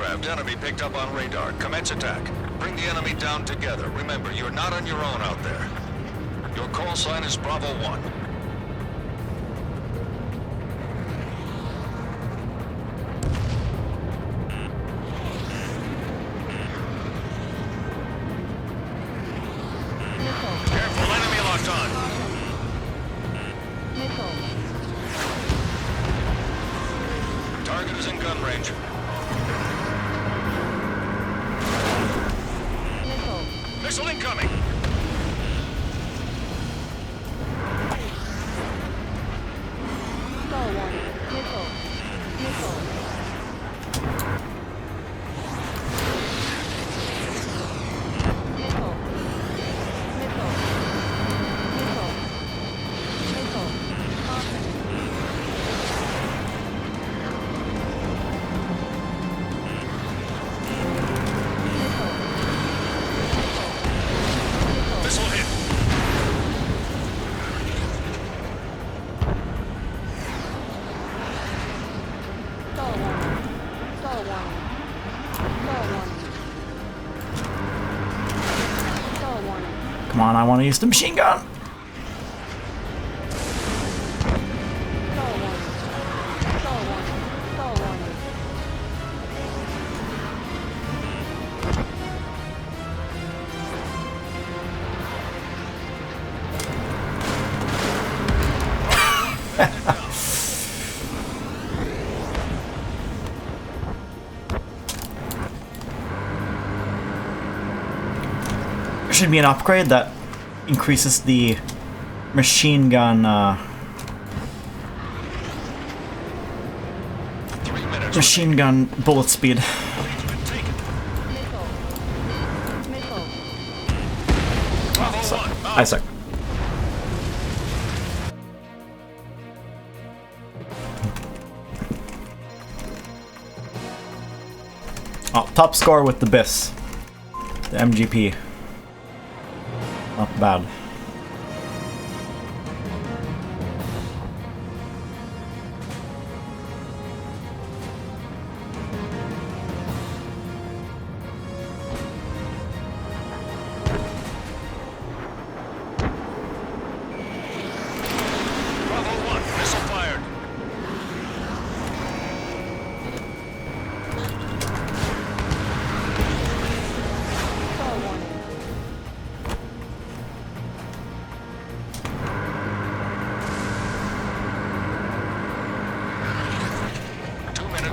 aircraft. Enemy picked up on radar. Commence attack. Bring the enemy down together. Remember, you're not on your own out there. Your call sign is Bravo 1. Careful, enemy locked on. Target is in gun range. Missile incoming! Come on, I want to use the machine gun. Should be an upgrade that increases the machine gun bullet speed. So, I suck. Oh, top score with the BIS, the MGP. Not bad. Bravo 1, missile fired.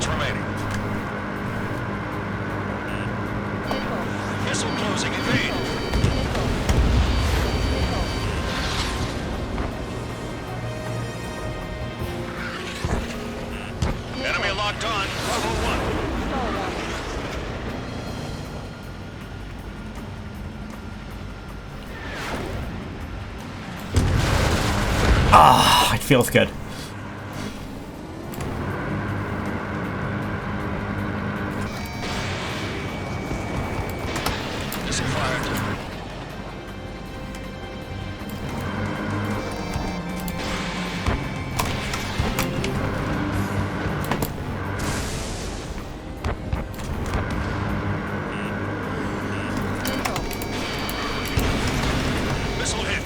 Remaining. Missile closing, evade. Enemy locked on, Bravo 1. Ah, it feels good. Missile fired. Missile hit.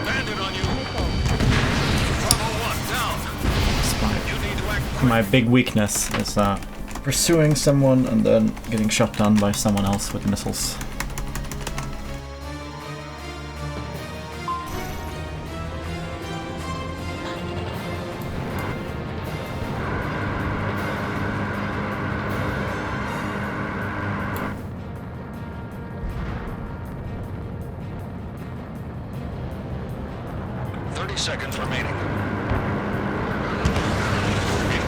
Bandit on you. Bravo 1 down. You need to act. My big weakness is pursuing someone and then getting shot down by someone else with missiles. Seconds remaining. In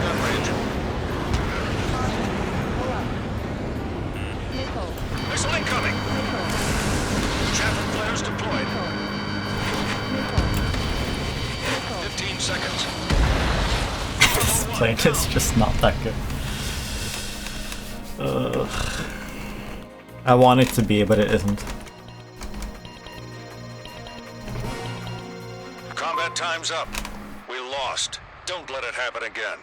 gun range. Missile incoming. Chaffin flares deployed. 15 seconds. This plane is just not that good. I want it to be, but it isn't. Combat time's up. We lost. Don't let it happen again.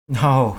No.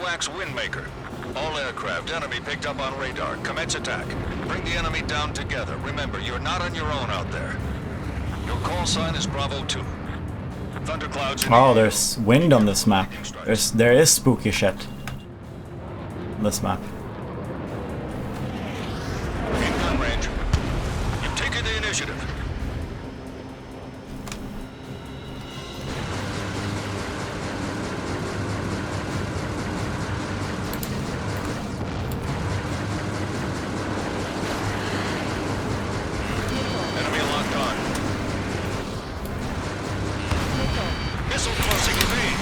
wax Windmaker. All aircraft, enemy picked up on radar. Commence attack. Bring the enemy down together. Remember, you're not on your own out there. Your call sign is Bravo 2. Thunderclouds in the Oh, air. there's wind on this map. There is spooky shit on this map. In gun range. You've taken the initiative. Enemy locked on. Missile closing evade.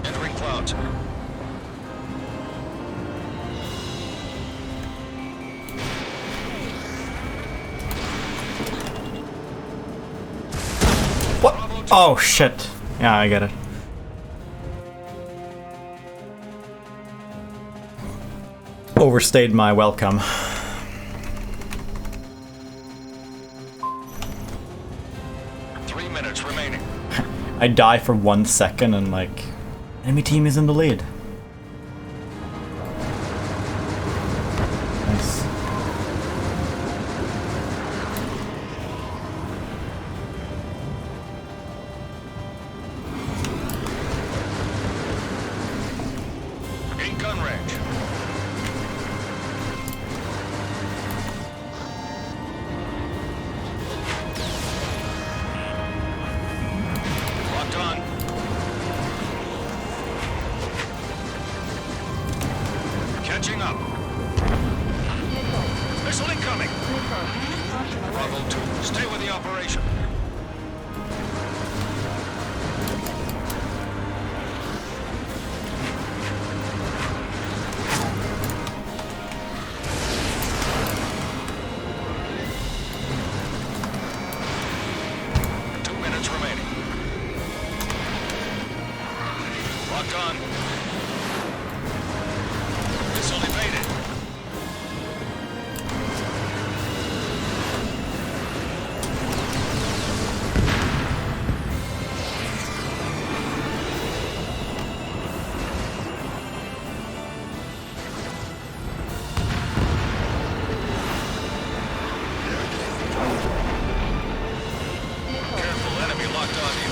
Entering clouds. What? Oh shit. Yeah, I get it. Overstayed my welcome. Three minutes remaining. I die for 1 second and like, enemy team is in the lead. Nice. In gun range. Locked on. Catching up. Missile incoming. Bravo 2, stay with the operation. Remaining. Locked on. Missile evaded. Careful, enemy locked on you.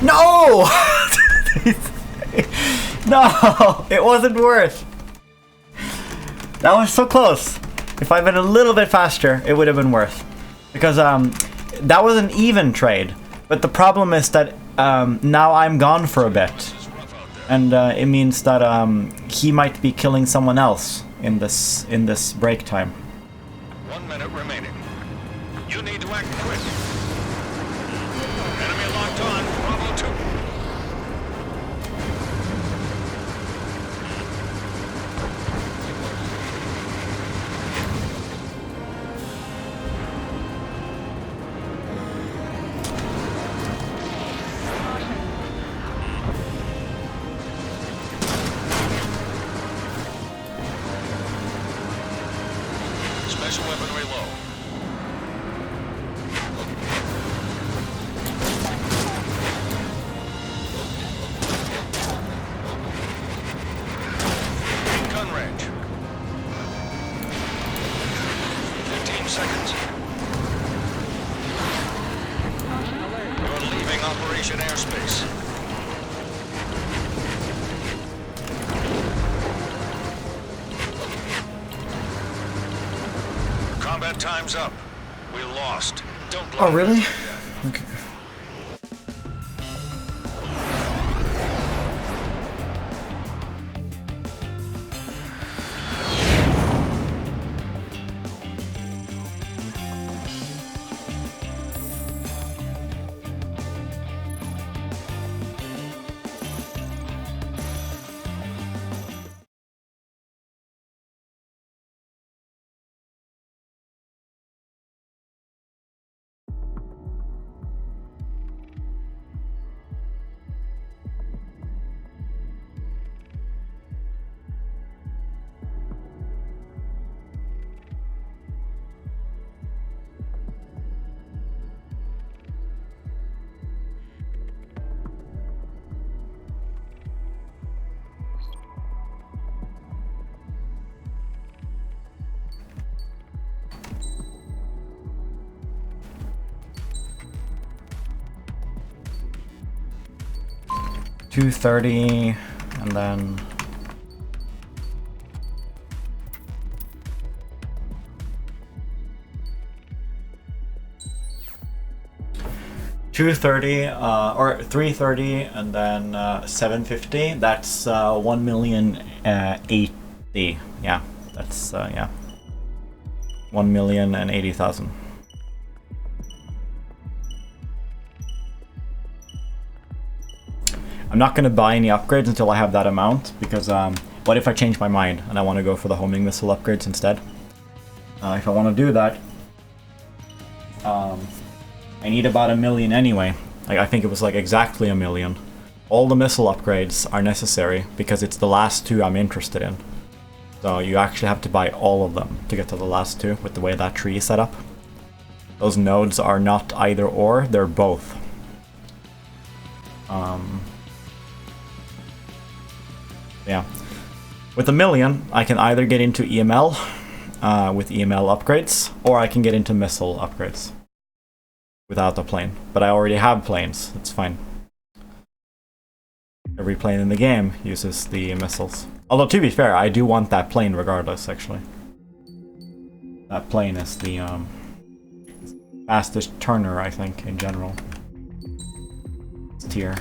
No! No! It wasn't worth. That was so close. If I'd been a little bit faster, it would have been worth. Because that was an even trade. But the problem is that now I'm gone for a bit. And it means that he might be killing someone else in this break time. 1 minute remaining. You need to act quick. Enemy locked on. Bravo 2. Special weaponry low. In gun range. 15 seconds. You're leaving Operation Airspace. Combat time Time's up. We lost. Don't Oh, lie. really? Okay. $230, and then $230 or $330, and then $750. That's 1,080,000. Yeah, that's yeah, 1,080,000. I'm not going to buy any upgrades until I have that amount, because what if I change my mind and I want to go for the homing missile upgrades instead? If I want to do that, I need about 1 million anyway. Like, I think it was like exactly 1 million. All the missile upgrades are necessary because it's the last two I'm interested in. So you actually have to buy all of them to get to the last two with the way that tree is set up. Those nodes are not either or, they're both. Yeah. With 1 million, I can either get into EML with EML upgrades, or I can get into missile upgrades without a plane. But I already have planes, it's fine. Every plane in the game uses the missiles. Although, to be fair, I do want that plane regardless, actually. That plane is the fastest turner, I think, in general. It's tier.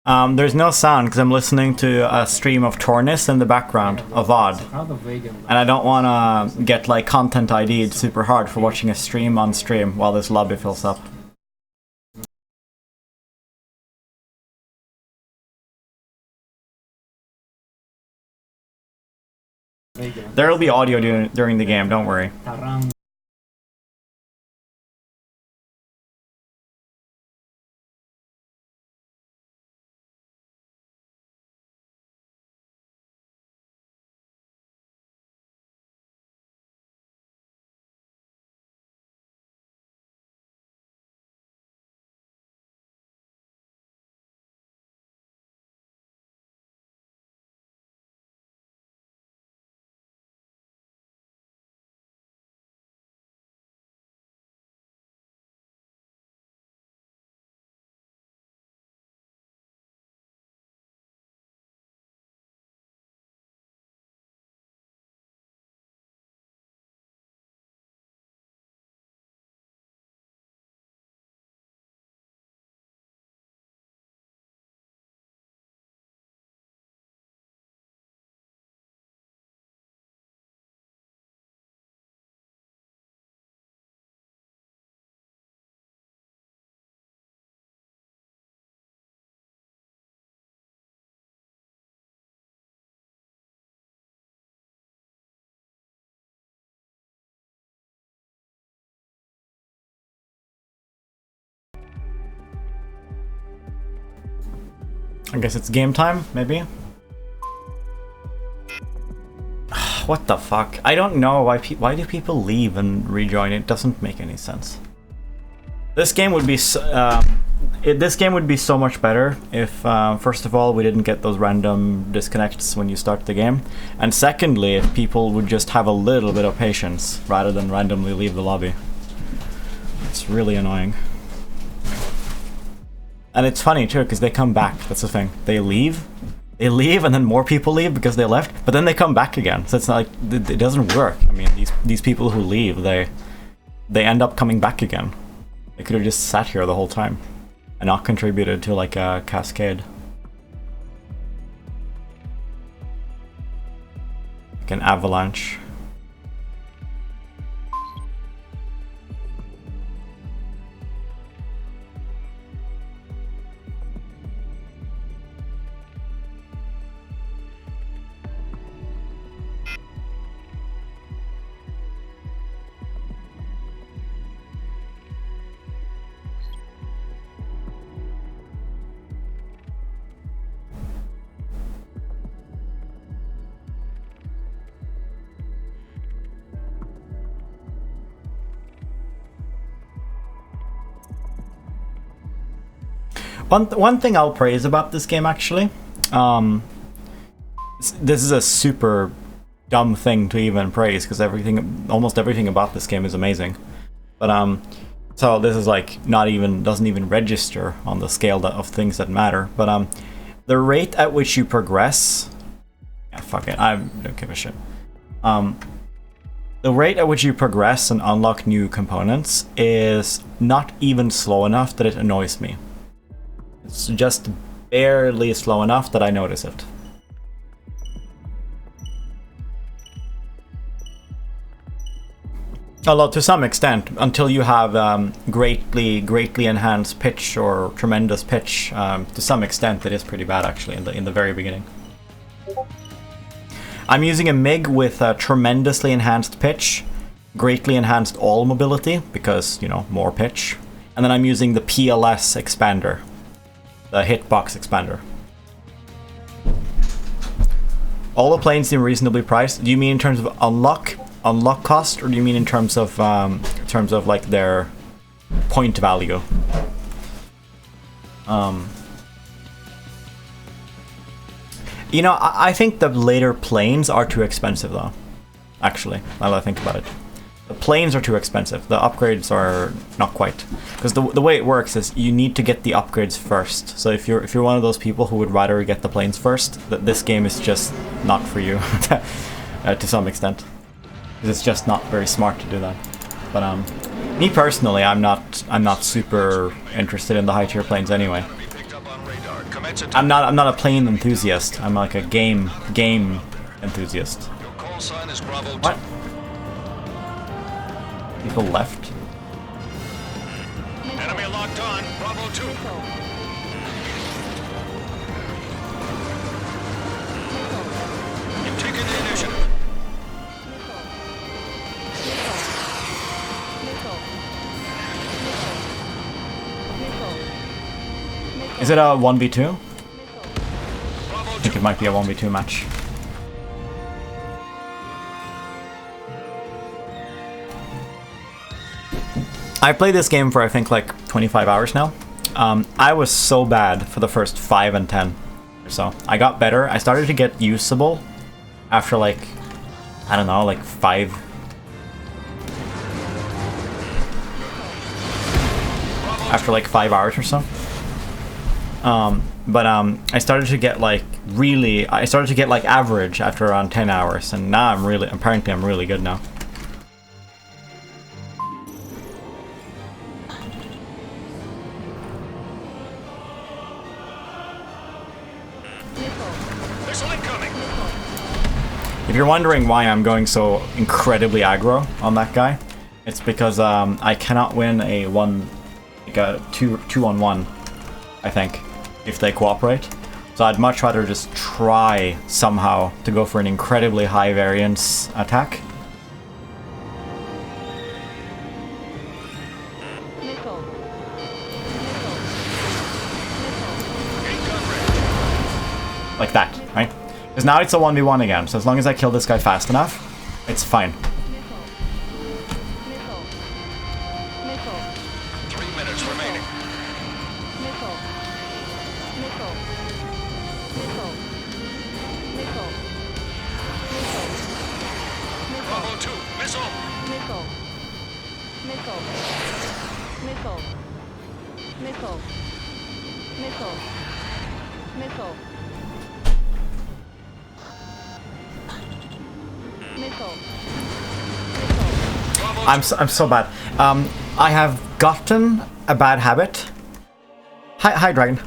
There's no sound because I'm listening to a stream of Tornis in the background of VOD. And I don't want to get like content ID'd super hard for watching a stream on stream while this lobby fills up. There will be audio during the game, don't worry. I guess it's game time, maybe? What the fuck? I don't know why do people leave and rejoin. It doesn't make any sense. This game would be this game would be so much better if first of all we didn't get those random disconnects when you start the game, and secondly if people would just have a little bit of patience rather than randomly leave the lobby. It's really annoying. And it's funny too, because they come back. That's the thing. They leave, and then more people leave because they left, but then they come back again. So it's not like it doesn't work. I mean, these people who leave, they end up coming back again. They could have just sat here the whole time and not contributed to like a cascade, like an avalanche. One thing I'll praise about this game, actually, this is a super dumb thing to even praise because almost everything about this game is amazing. But so this is like doesn't even register on the scale of things that matter. But the rate at which you progress, yeah, fuck it, I don't give a shit. The rate at which you progress and unlock new components is not even slow enough that it annoys me. It's just barely slow enough that I notice it. Although to some extent, until you have greatly enhanced pitch or tremendous pitch, to some extent it is pretty bad actually in the very beginning. I'm using a MiG with tremendously enhanced pitch, greatly enhanced all mobility because, you know, more pitch, and then I'm using the PLS expander. The hitbox expander. All the planes seem reasonably priced. Do you mean in terms of unlock cost, or do you mean in terms of like their point value? You know, I think the later planes are too expensive though. Actually, now that I think about it. The planes are too expensive. The upgrades are not quite, because the way it works is you need to get the upgrades first. So if you're one of those people who would rather get the planes first, this game is just not for you to some extent. It's just not very smart to do that. But me personally, I'm not super interested in the high tier planes anyway. Enemy picked up on radar. Commence attack. I'm not a plane enthusiast. I'm like a game enthusiast. Your call sign is Bravo 2. What? People left? Enemy locked on. Bravo 2. You've taken the initiative. Is it a 1v2? I Bravo 2. think it might be a 1v2 match. I played this game for I think like 25 hours now. I was so bad for the first 5 and 10 or so. I got better. I started to get usable after like, I don't know, like 5. After like 5 hours or so. But I started to get like I started to get like average after around 10 hours, and now apparently I'm really good now. Missile incoming. If you're wondering why I'm going so incredibly aggro on that guy, it's because I cannot win a 2-on-1, I think, if they cooperate. So I'd much rather just try somehow to go for an incredibly high variance attack. Like that, right? Because now it's a 1v1 again, so as long as I kill this guy fast enough, it's fine. 3 minutes remaining. Bravo 2. Missile. I'm so bad. I have gotten a bad habit. Hi Dragon.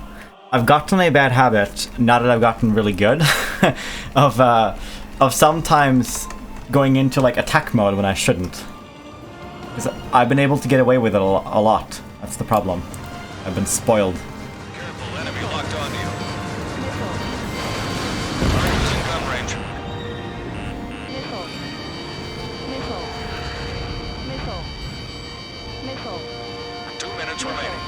I've gotten a bad habit, now that I've gotten really good, of sometimes going into like attack mode when I shouldn't. 'Cause I've been able to get away with it a lot. That's the problem. I've been spoiled. Careful, enemy locked onto you. Target's in gun range. 2 minutes remaining.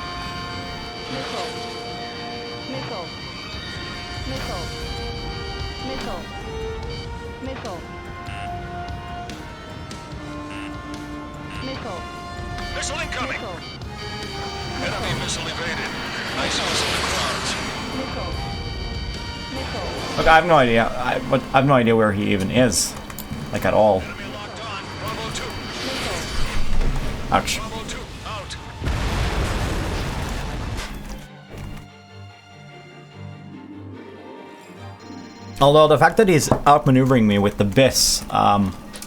Missile incoming. Enemy missile evaded. I saw us in the clouds. Look, I have no idea. I have no idea where he even is, like at all. Enemy locked on. Bravo 2. Ouch. Bravo 2 out. Although the fact that he's outmaneuvering me with the BIS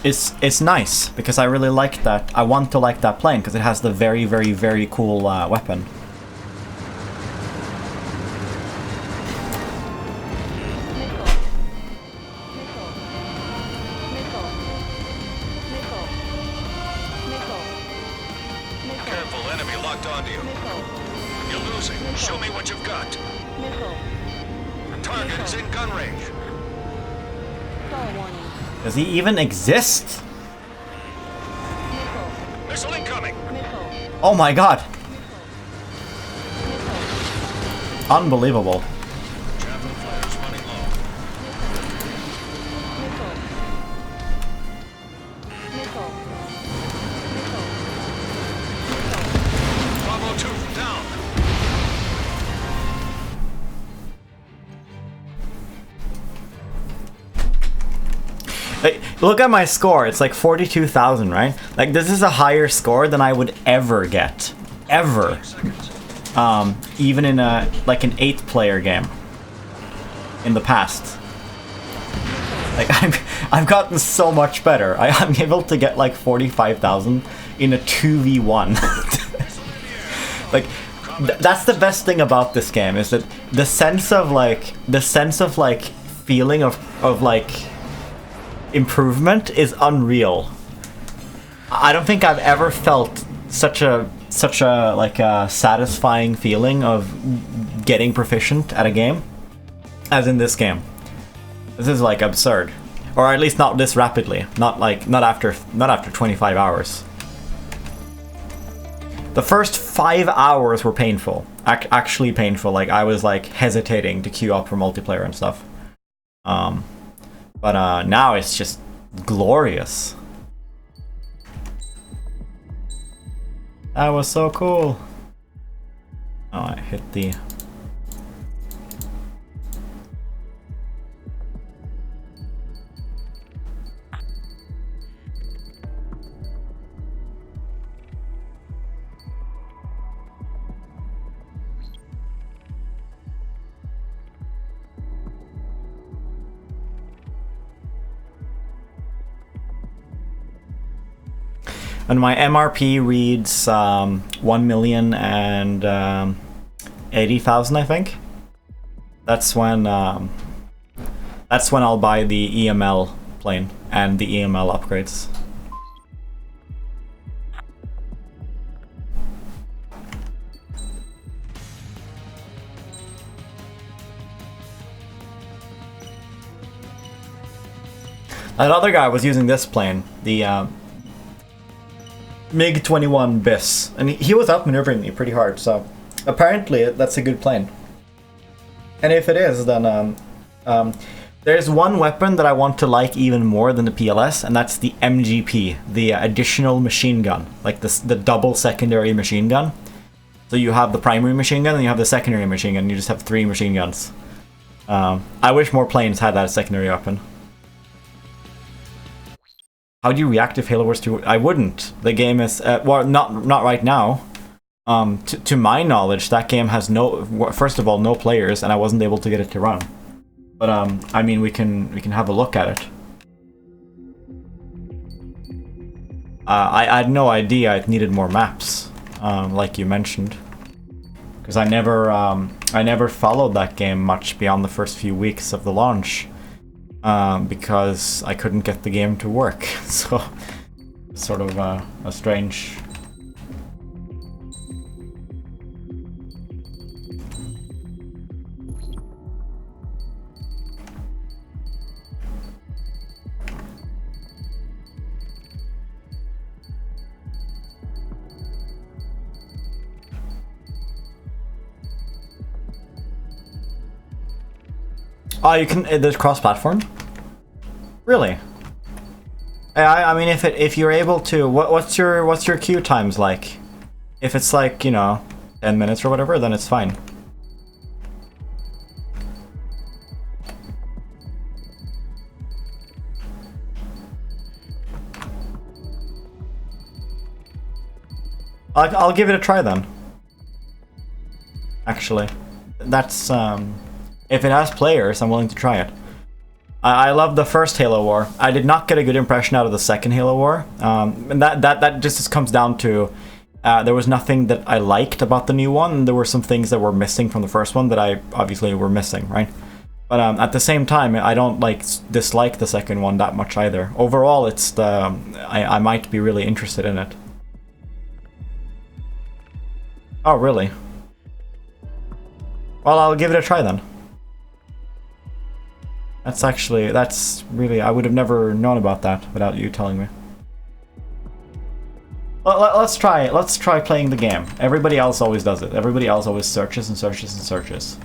is nice, because I really like that. I want to like that plane because it has the very, very, very cool weapon. Careful, enemy locked onto you. You're losing. Show me what you've got. Target is in gun range. Does he even exist? Missile incoming. Oh my god! Unbelievable. Javelin flares running low. Bravo 2 down. Like, look at my score. It's like 42,000, right? Like, this is a higher score than I would ever get. Ever. Even in an 8-player game. In the past. Like, I've gotten so much better. I'm able to get like 45,000 in a 2v1. Like, That's the best thing about this game, is that the sense of like feeling of like improvement is unreal. I don't think I've ever felt such a like a satisfying feeling of getting proficient at a game as in this game. This is like absurd, or at least not this rapidly. Not after 25 hours. The first 5 hours were painful, actually painful. Like I was like hesitating to queue up for multiplayer and stuff. But now it's just glorious. That was so cool. Oh, I hit the... And my MRP reads 1,080,000, I think. That's when I'll buy the EML plane and the EML upgrades. That other guy was using this plane, the MiG-21 BIS, and he was outmaneuvering me pretty hard, so apparently that's a good plane. And if it is, then there's one weapon that I want to like even more than the PLS, and that's the MGP, the additional machine gun, like the double secondary machine gun. So you have the primary machine gun and you have the secondary machine gun, and you just have 3 machine guns. I wish more planes had that secondary weapon. How do you react if Halo Wars 2? I wouldn't. The game is well, not right now. To my knowledge, that game has first of all, no players, and I wasn't able to get it to run. But I mean, we can have a look at it. I had no idea it needed more maps, like you mentioned, because I never followed that game much beyond the first few weeks of the launch. Because I couldn't get the game to work, so sort of a strange. Oh, you can. There's cross-platform. Really? I mean, if you're able to, what's your queue times like? If it's like, you know, 10 minutes or whatever, then it's fine. I'll give it a try then. Actually, that's if it has players, I'm willing to try it. I love the first Halo War. I did not get a good impression out of the second Halo War, and that just comes down to there was nothing that I liked about the new one, and there were some things that were missing from the first one that I obviously were missing, right? But at the same time, I don't dislike the second one that much either. Overall, it's I might be really interested in it. Oh, really? Well, I'll give it a try then. That's really, I would have never known about that without you telling me. Well, let's try playing the game. Everybody else always does it. Everybody else always searches and searches and searches.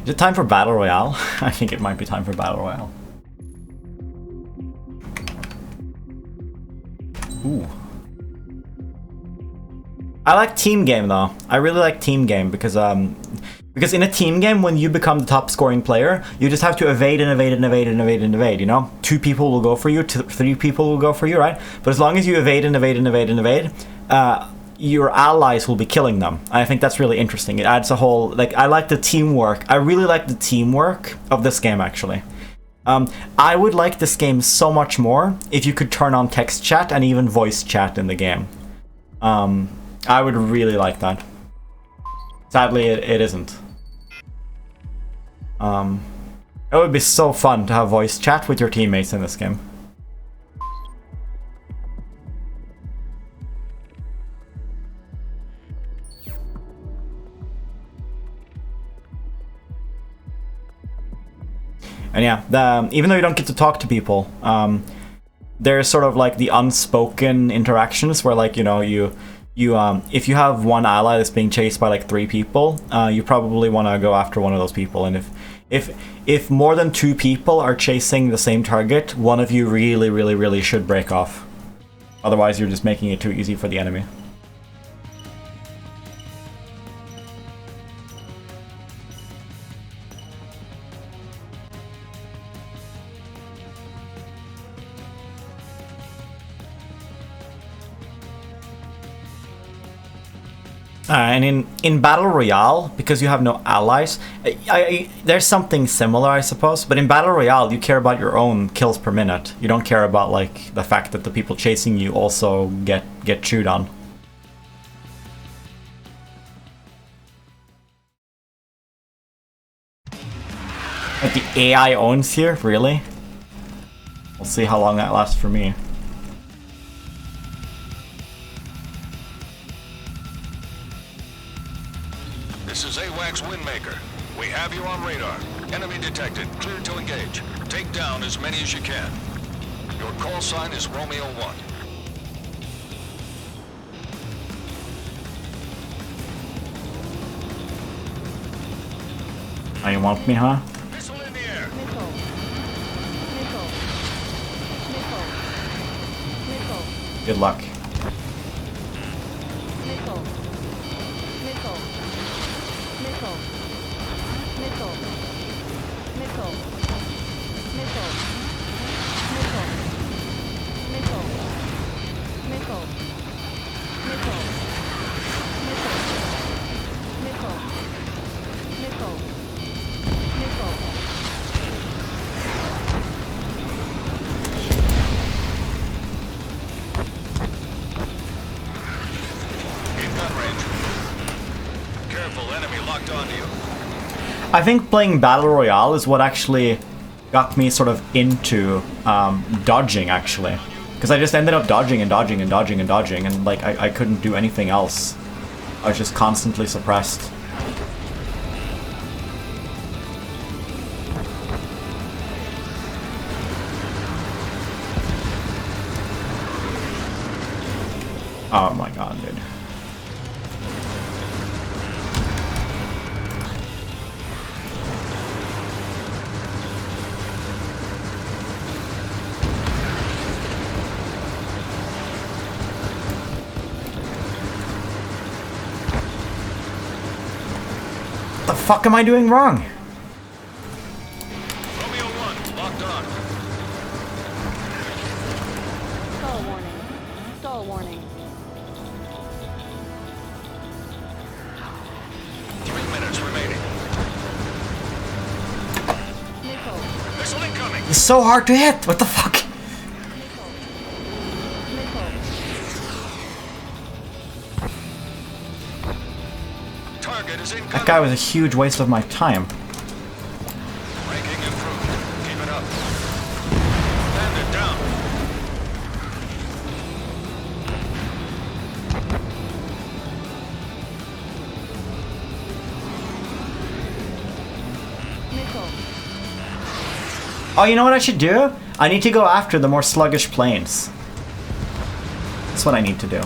Is it time for Battle Royale? I think it might be time for Battle Royale. Ooh. I like team game though. I really like team game because in a team game, when you become the top scoring player, you just have to evade and evade and evade and evade and evade, you know? 2 people will go for you, 3 people will go for you, right? But as long as you evade and evade and evade and evade, your allies will be killing them. I think that's really interesting. It adds a whole, like, I like the teamwork. I really like the teamwork of this game, actually. I would like this game so much more if you could turn on text chat and even voice chat in the game. I would really like that. Sadly, it isn't. It would be so fun to have voice chat with your teammates in this game. And yeah, even though you don't get to talk to people, there's sort of like the unspoken interactions where, like, you know, you if you have one ally that's being chased by like 3 people, you probably want to go after one of those people. And if more than 2 people are chasing the same target, one of you really should break off. Otherwise, you're just making it too easy for the enemy. And in Battle Royale, because you have no allies, there's something similar, I suppose. But in Battle Royale, you care about your own kills per minute. You don't care about, like, the fact that the people chasing you also get chewed on. Like, the AI owns here? Really? We'll see how long that lasts for me. This is AWACS Windmaker. We have you on radar. Enemy detected. Clear to engage. Take down as many as you can. Your call sign is Romeo 1. Oh, you want me, huh? Missile in the air. Good luck. I think playing Battle Royale is what actually got me sort of into dodging, actually. Because I just ended up dodging and dodging and dodging and dodging, and like I couldn't do anything else. I was just constantly suppressed. Oh my god, dude. What the fuck am I doing wrong? Romeo 1, locked on. Stall warning. Stall warning. 3 minutes remaining. Missile. Missile incoming. It's so hard to hit. What the fuck? Target is incoming. That guy was a huge waste of my time. Ranking improved. Keep it up. Bandit down. Oh, you know what I should do? I need to go after the more sluggish planes. That's what I need to do.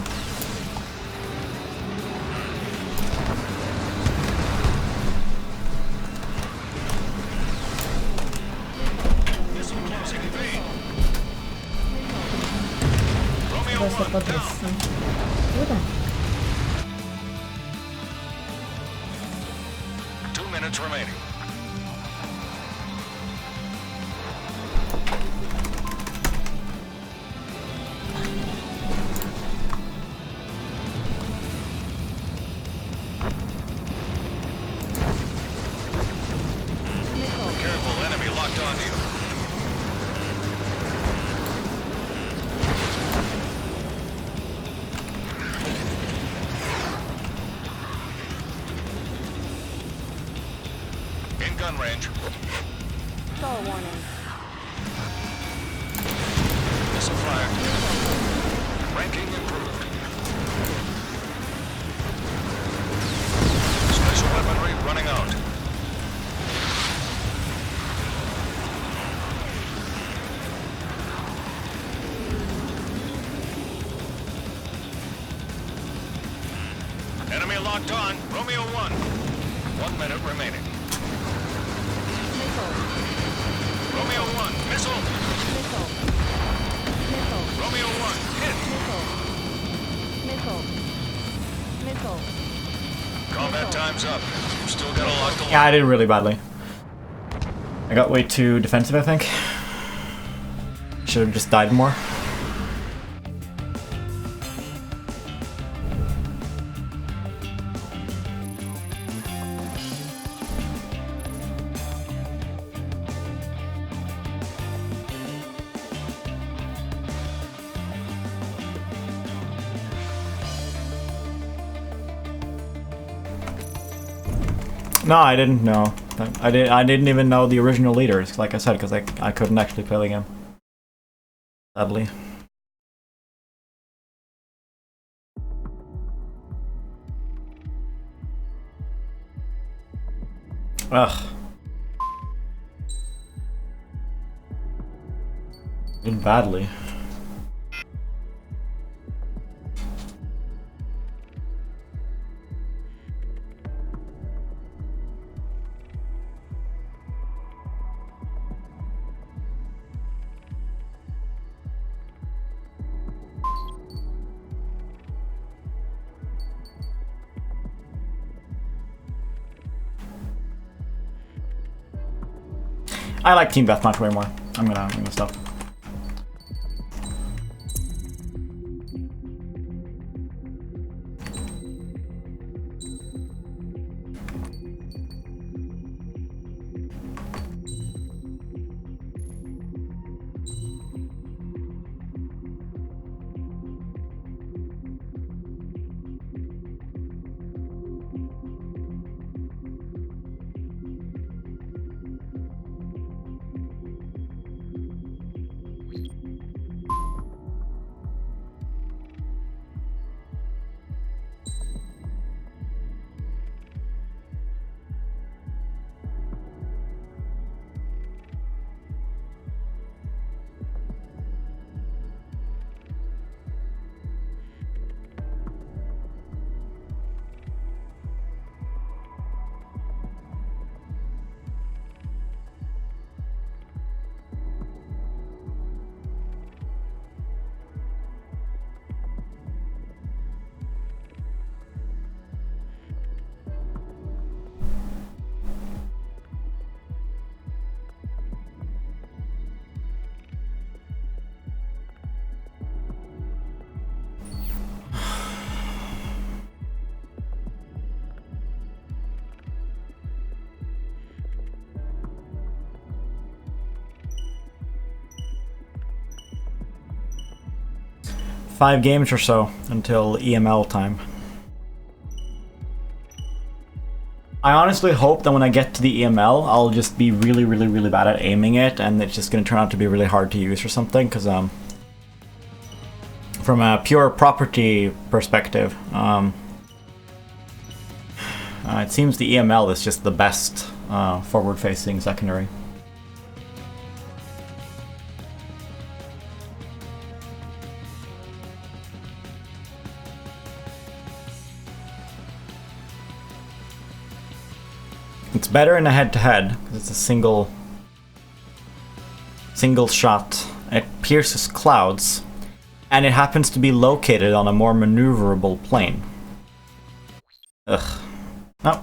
Missile closing in vain. Romeo 1 down. Куда? 2 minutes remaining. gun range. Stall warning. Missile fired. Ranking improved. Special weaponry running out. Enemy locked on. Romeo 1. 1 minute remaining. Missile. Romeo 1. Missile. Missile. Missile. Romeo 1. Hit. Missile. Missile. Missile. Combat time's up. You've still got a lot to learn. Yeah, I did really badly. I got way too defensive, I think. Should have just died more. No, I didn't know. I didn't even know the original leaders, like I said, because I couldn't actually play the game. Sadly. Ugh. Did badly. I like Team Deathmatch way more. I'm gonna stop. Five games or so until EML time. I honestly hope that when I get to the EML, I'll just be really bad at aiming it, and it's just going to turn out to be really hard to use or something, because from a pure property perspective, it seems the EML is just the best forward-facing secondary. It's better in a head-to-head because it's a single shot. It pierces clouds, and it happens to be located on a more maneuverable plane. Ugh. No.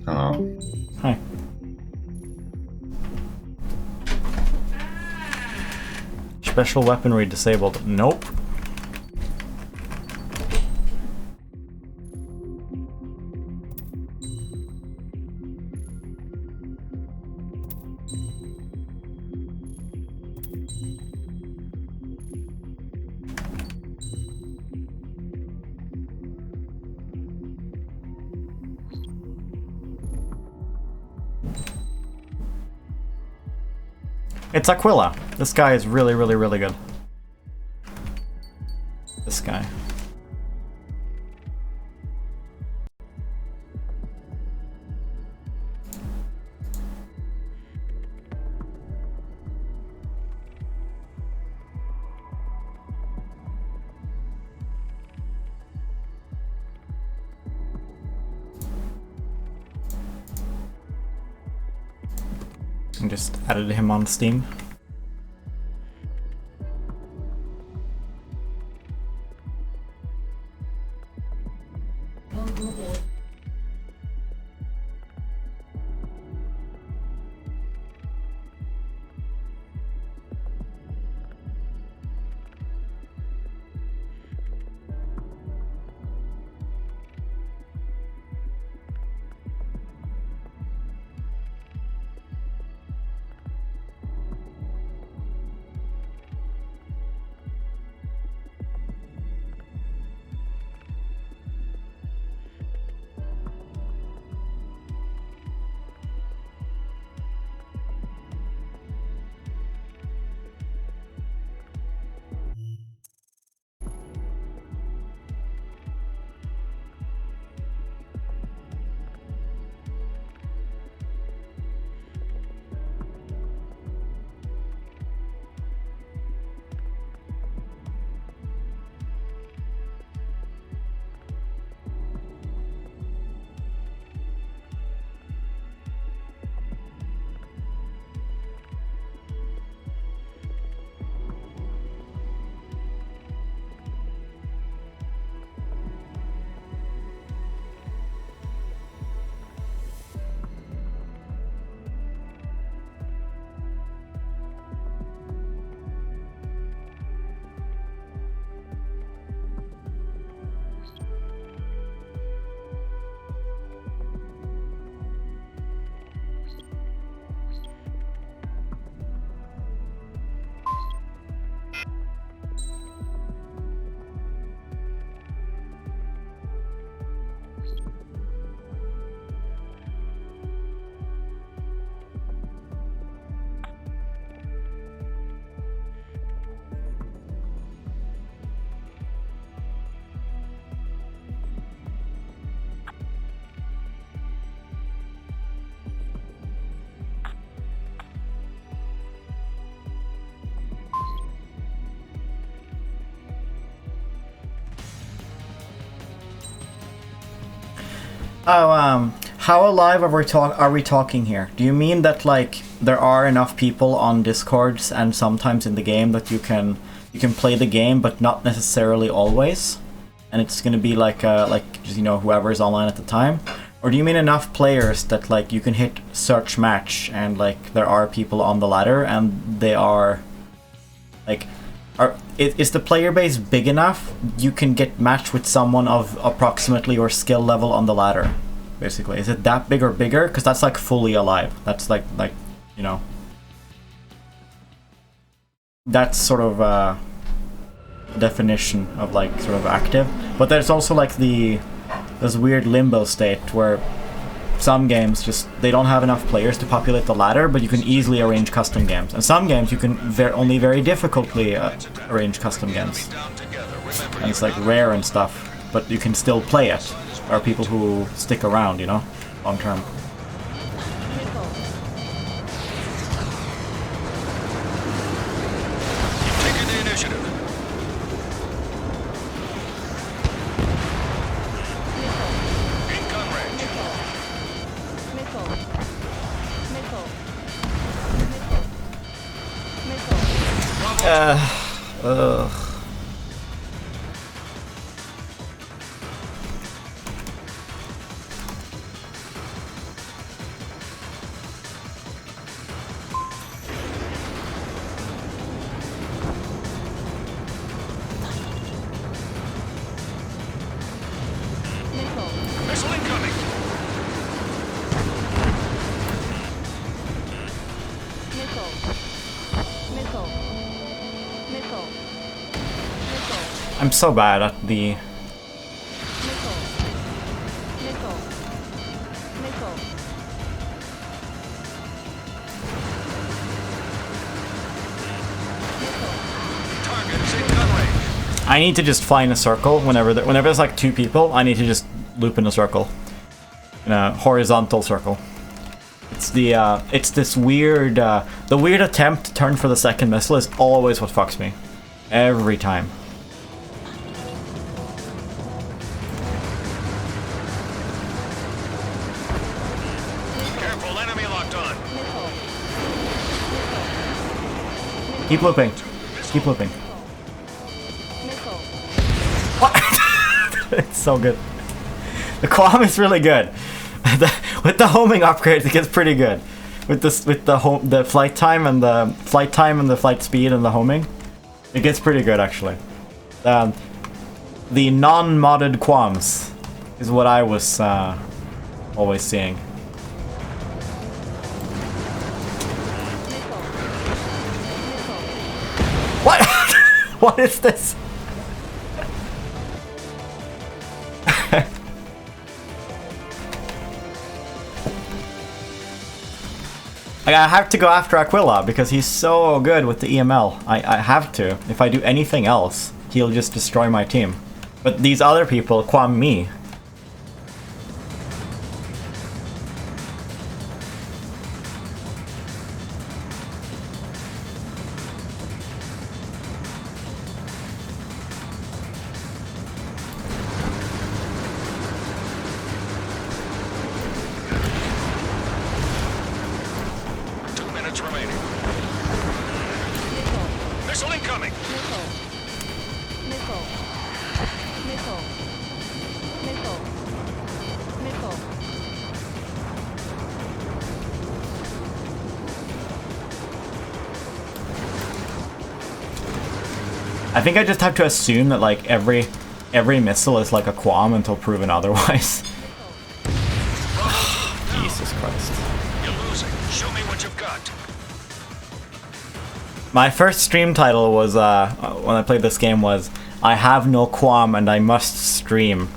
Hello. Hi. Special weaponry disabled. Nope. It's Aquila. This guy is really, really, really good. This guy. I just added him on Steam. Oh, how alive are we talking here? Do you mean that like there are enough people on Discords and sometimes in the game that you can play the game, but not necessarily always, and it's gonna be like just, you know, whoever's online at the time? Or do you mean enough players that like you can hit search match and like there are people on the ladder and they are like is the player base big enough you can get matched with someone of approximately your skill level on the ladder, basically? Is it that big or bigger? Because that's like fully alive. That's like you know, that's sort of definition of like sort of active. But there's also like this weird limbo state where some games just they don't have enough players to populate the ladder, but you can easily arrange custom games. And some games you can only very difficultly arrange custom games, and it's like rare and stuff, but you can still play it. There are people who stick around, you know, long term. Taking the initiative. In gun range. Missile. Missile. Missile. Missile. Ugh. Missile incoming. Missile. Missile. Missile. Missile. I'm so bad at the Missile. Missile. Missile. I need to just fly in a circle whenever there's like 2 people. I need to just loop in a circle, in a horizontal circle. It's this weird the weird attempt to turn for the second missile is always what fucks me, every time. Careful, enemy locked on. Keep looping. Keep looping. Missile. What? It's so good. The Quam is really good. With the homing upgrades, it gets pretty good. With the flight time and the flight speed and the homing, it gets pretty good actually. The non-modded Quams is what I was always seeing. What? What is this? I have to go after Aquila because he's so good with the EML. I have to. If I do anything else, he'll just destroy my team. But these other people quam me. Remaining. Missile incoming. Missile. Missile. Missile. Missile. Missile. I think I just have to assume that like every missile is like a quam until proven otherwise. Jesus Christ. You're losing. Show me what you've got. My first stream title was, when I played this game was, I have no quam and I must stream.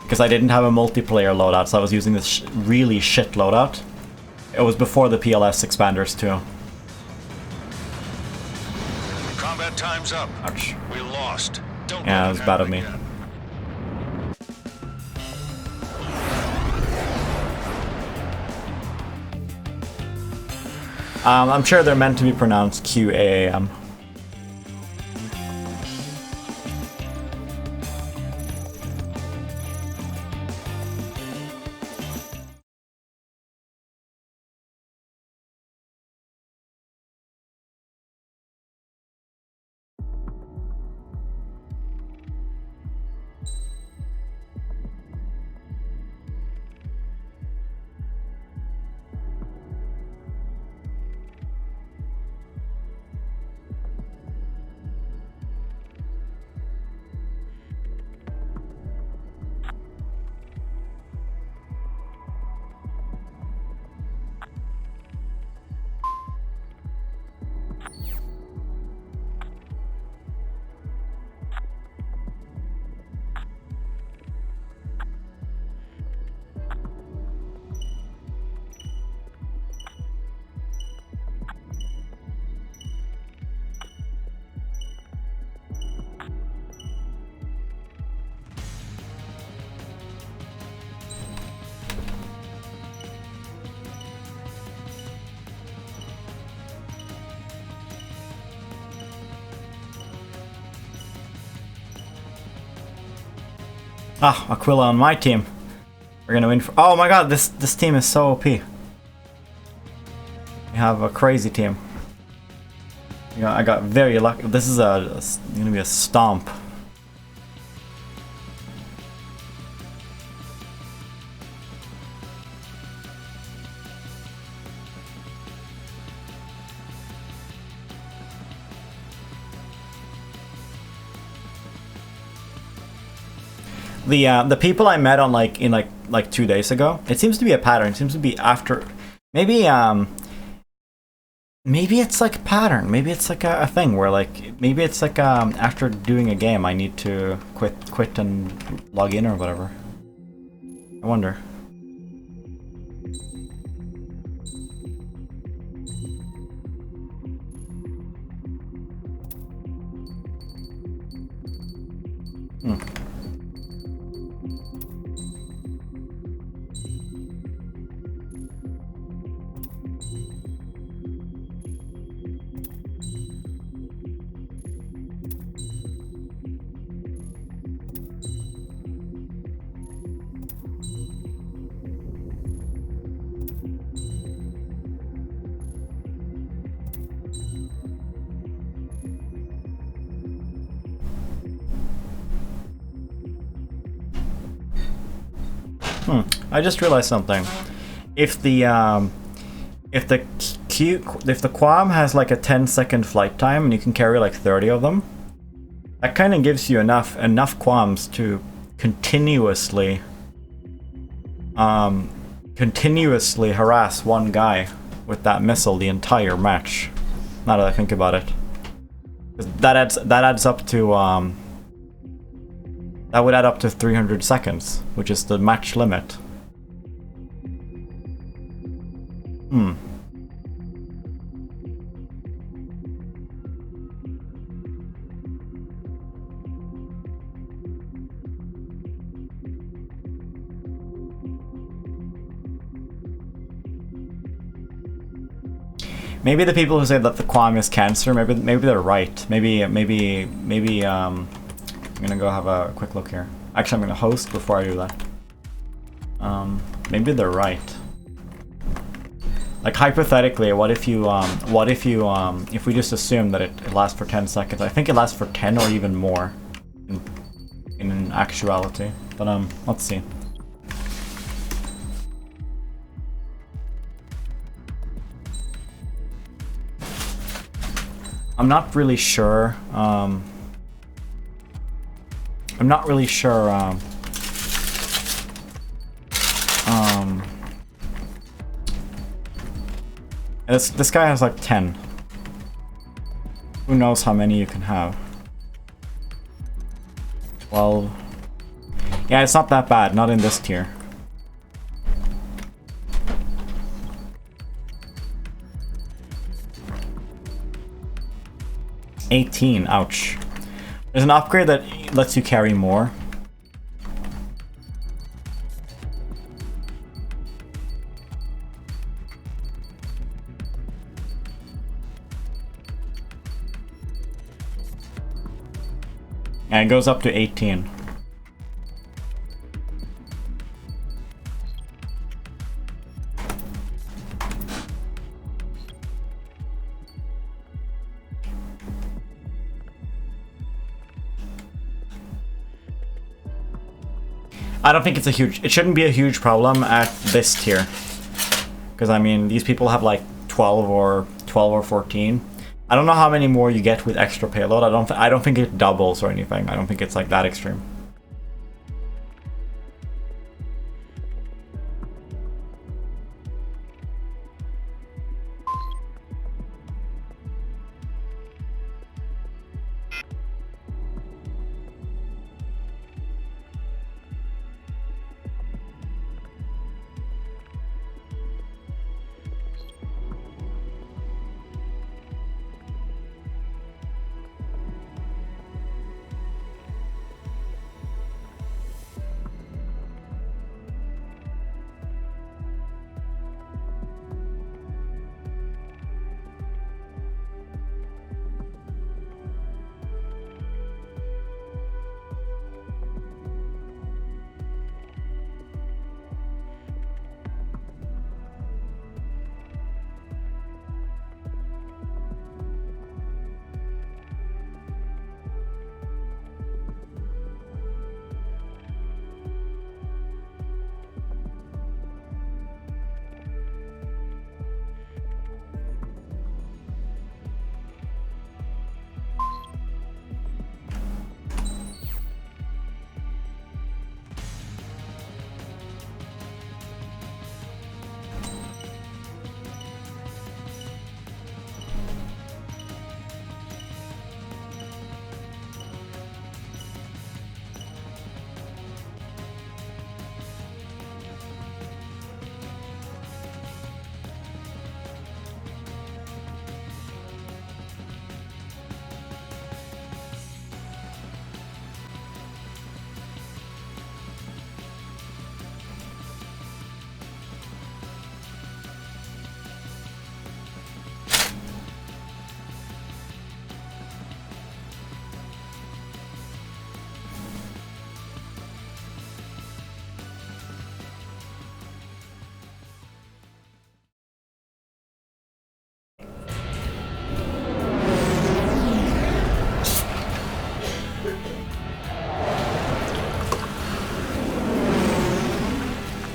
Because I didn't have a multiplayer loadout, so I was using this really shit loadout. It was before the PLS expanders too. Combat time's up. Ouch. We lost. Don't Yeah, let it was it bad of happen me. again. I'm sure they're meant to be pronounced QAAM. Ah, Aquila on my team. We're gonna win for— oh my god, this team is so OP. We have a crazy team. You know, I got very lucky. This is gonna be a stomp. The people I met on like 2 days ago, it seems to be a pattern. It seems to be after, maybe maybe it's like a pattern. Maybe it's like a thing where like maybe it's like after doing a game I need to quit and log in or whatever. I wonder. I just realized something. If the Quam has like a 10-second flight time and you can carry like 30 of them, that kind of gives you enough Quams to continuously harass one guy with that missile the entire match. Now that I think about it, that adds up to that would add up to 300 seconds, which is the match limit. Maybe the people who say that the Quam is cancer, maybe they're right. Maybe I'm gonna go have a quick look here. Actually, I'm gonna host before I do that. Maybe they're right. Like hypothetically, if we just assume that it lasts for 10 seconds? I think it lasts for 10 or even more in actuality. But let's see. I'm not really sure. This guy has like 10. Who knows how many you can have? 12. Yeah, it's not that bad. Not in this tier. $18. Ouch. There's an upgrade that lets you carry more. And it goes up to 18. I don't think it shouldn't be a huge problem at this tier. Because I mean, these people have like 12 or 14. I don't know how many more you get with extra payload. I don't think it doubles or anything. I don't think it's like that extreme.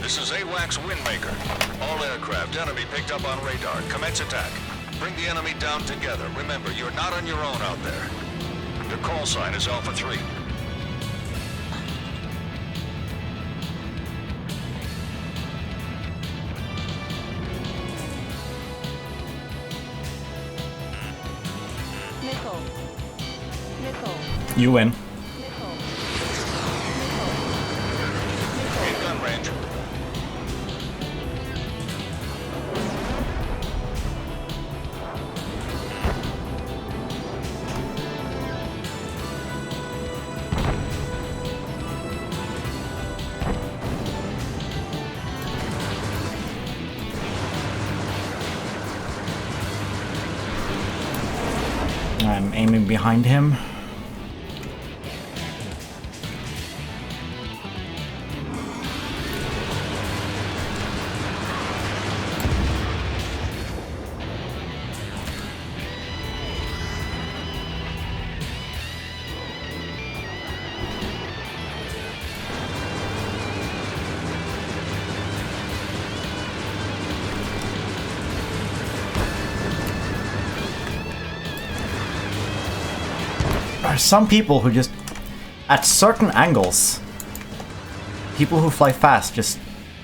This is AWACS Windmaker. All aircraft, enemy picked up on radar. Commence attack. Bring the enemy down together. Remember, you're not on your own out there. Your call sign is Alpha 3. Nickel. Nickel. You win. Nickel. In gun range. I'm aiming behind him. There are some people who just, at certain angles, people who fly fast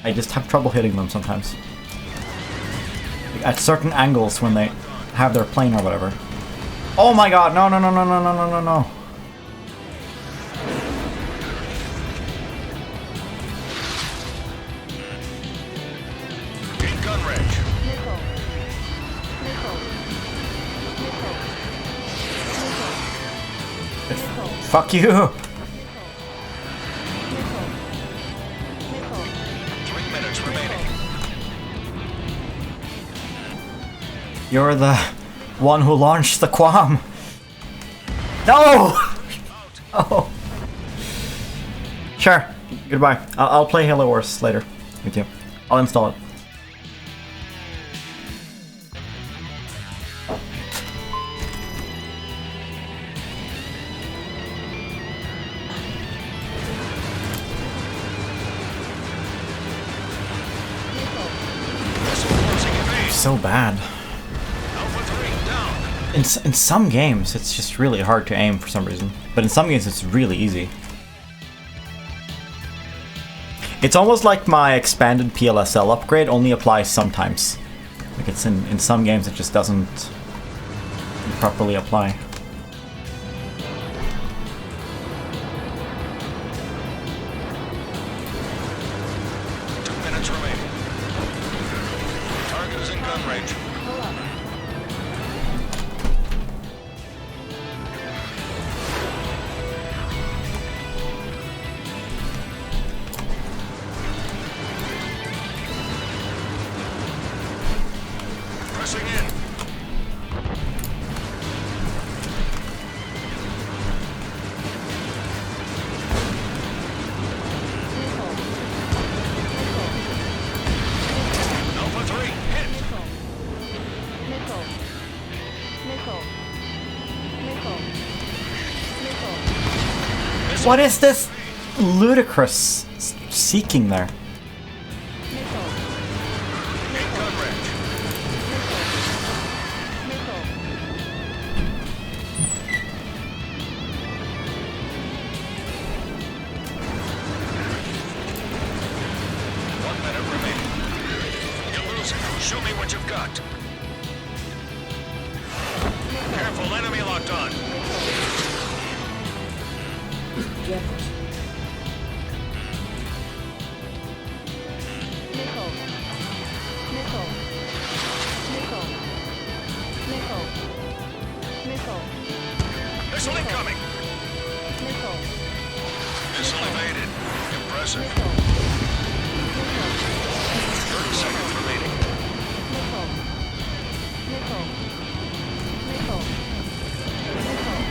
I just have trouble hitting them sometimes. Like at certain angles when they have their plane or whatever. Oh my god, no, no, no, no, no, no, no, no, no. In gun range. Nickel. Nickel. Nickel. Nickel. Fuck you! Nickel. Nickel. 3 minutes remaining. You're the one who launched the Quam. No! Oh. Sure. Goodbye. I'll play Halo Wars later with you. I'll install it. Missile closing in base. So bad. Alpha 3 down. In some games, it's just really hard to aim for some reason. But in some games, it's really easy. It's almost like my expanded PLSL upgrade only applies sometimes. Like it's in some games, it just doesn't properly apply. Remaining. Target is in gun range. Pull up. Pressing in. Nickel. Alpha 3 hit. Nickel. Nickel. Nickel. Nickel. Nickel. What is this ludicrous seeking there? Nickel. In gun range. Nickel. 1 minute remaining. You're losing. Show me what you've got. Careful, enemy locked on. Nickel. Nickel. Nickel. Nickel. Nickel. Missile incoming. Nickel. Missile evaded. Impressive. Nickel. 30 seconds remaining. Nickel. Nickel. Nickel. Nickel.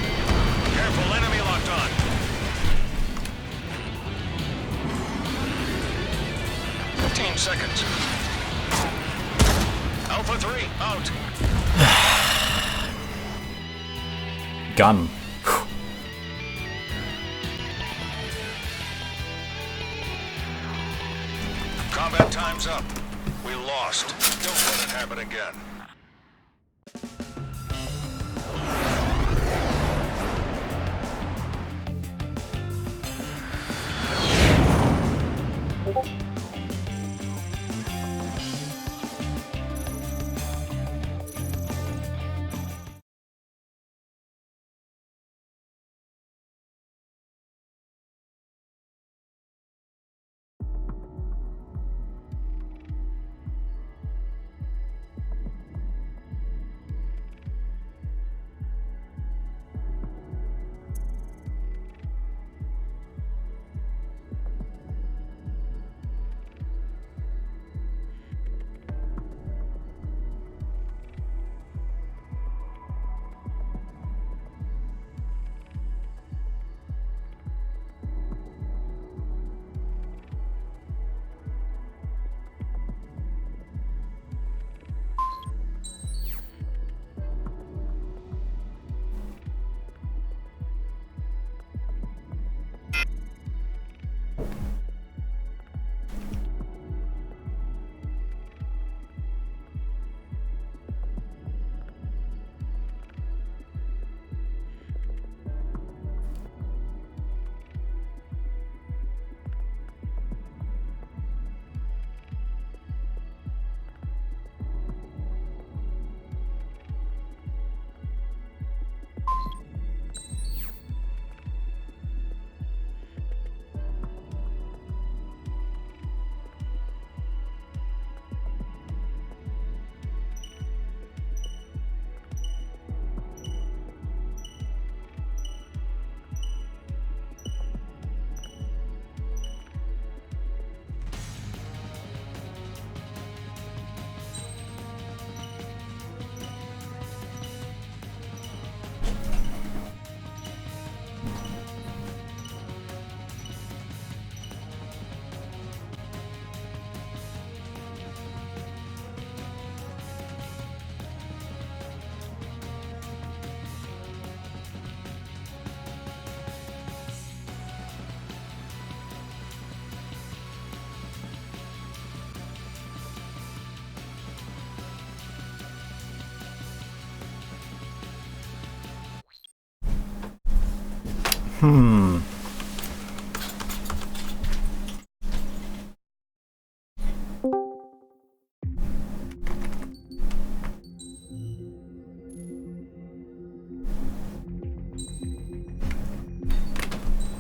Careful, enemy locked on. 15 seconds. Alpha 3 out. Gun. Combat time's up. We lost. Don't let it happen again.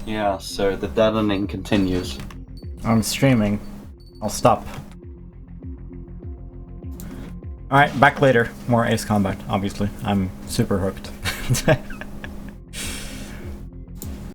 Yeah, so the deadening continues. I'm streaming. I'll stop. Alright, back later. More Ace Combat, obviously. I'm super hooked.